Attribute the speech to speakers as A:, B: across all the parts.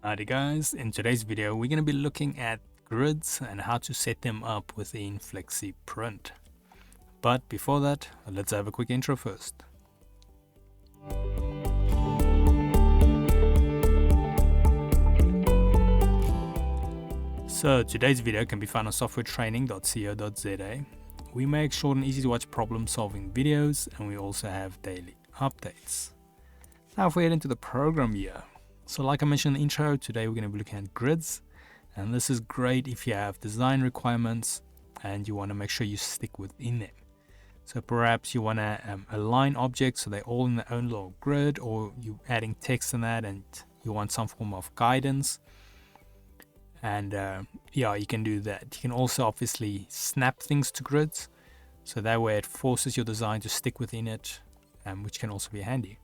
A: Alrighty guys, in today's video we're going to be looking at grids and how to set them up within FlexiPRINT. But before that, let's have a quick intro first. So today's video can be found on softwaretraining.co.za. We make short and easy to watch problem solving videos, and we also have daily updates. Now if we head into the program here. So like I mentioned in the intro, today we're going to be looking at grids, and this is great if you have design requirements and you want to make sure you stick within them. So perhaps you want to align objects so they're all in their own little grid, or you're adding text in that and you want some form of guidance. And yeah, you can do that. You can also obviously snap things to grids, so that way it forces your design to stick within it, which can also be handy.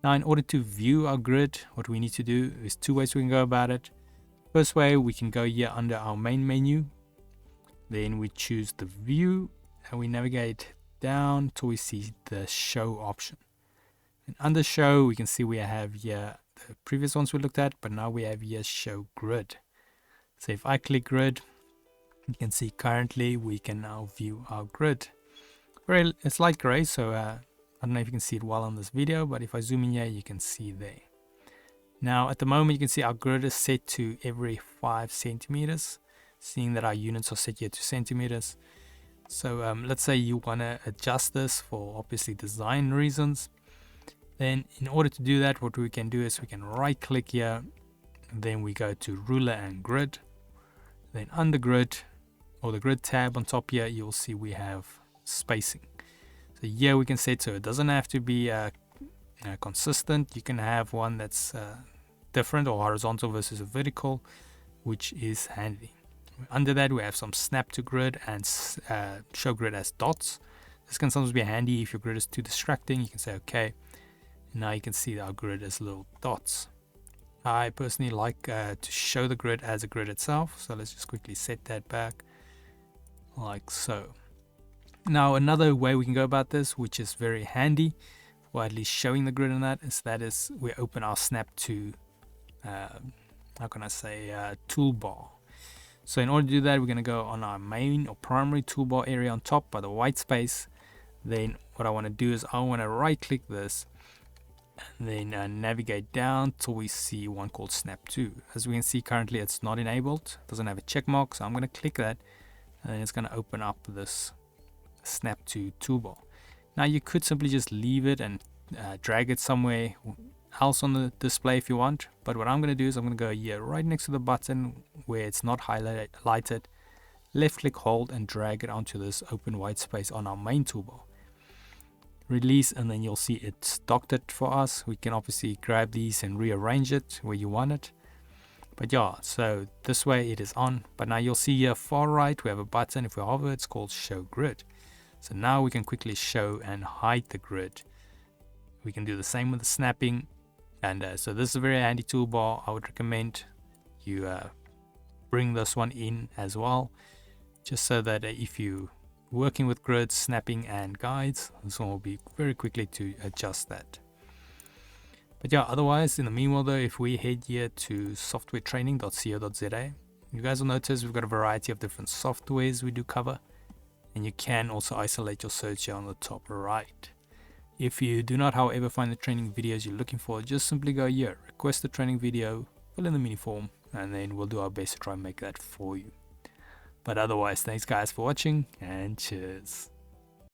A: Now, in order to view our grid, what we need to do is two ways we can go about it. First way, we can go here under our main menu. Then we choose the view and we navigate down till we see the show option. And under show, we can see we have here the previous ones we looked at, but now we have here show grid. So if I click grid, you can see currently we can now view our grid. It's light gray, so I don't know if you can see it well on this video, but if I zoom in here, you can see there. Now at the moment, you can see our grid is set to every 5 centimeters, seeing that our units are set here to centimeters. So let's say you want to adjust this for obviously design reasons. Then in order to do that, what we can do is we can right click here, and then we go to ruler and grid. Then under grid, or the grid tab on top here, you'll see we have spacing. So here we can set, so it doesn't have to be consistent. You can have one that's different, or horizontal versus a vertical, which is handy. Under that, we have some snap to grid and show grid as dots. This can sometimes be handy if your grid is too distracting. You can say okay, and now you can see our grid as little dots. I personally like to show the grid as a grid itself, so let's just quickly set that back like so. Now another way we can go about this, which is very handy, or at least showing the grid in that, is we open our snap to toolbar. So in order to do that, we're going to go on our main or primary toolbar area on top by the white space. Then what I want to do is I want to right click this and then navigate down till we see one called snap to. As we can see currently it's not enabled, it doesn't have a check mark, so I'm going to click that and then it's going to open up this snap to toolbar. Now you could simply just leave it and drag it somewhere else on the display if you want, but what I'm going to do is I'm going to go here right next to the button where it's not highlighted, left click, hold, and drag it onto this open white space on our main toolbar. Release, and then you'll see it's docked it for us. We can obviously grab these and rearrange it where you want it. But yeah, so this way it is on. But now you'll see here far right we have a button. If we hover, it's called show grid. So now we can quickly show and hide the grid. We can do the same with the snapping. And so this is a very handy toolbar. I would recommend you bring this one in as well, just so that if you working with grids, snapping, and guides, this one will be very quickly to adjust that. But yeah, otherwise, in the meanwhile though, if we head here to softwaretraining.co.za, you guys will notice we've got a variety of different softwares we do cover, and you can also isolate your search here on the top right. If you do not, however, find the training videos you're looking for, just simply go here, request the training video, fill in the mini form, and then we'll do our best to try and make that for you. But otherwise, thanks guys for watching, and cheers.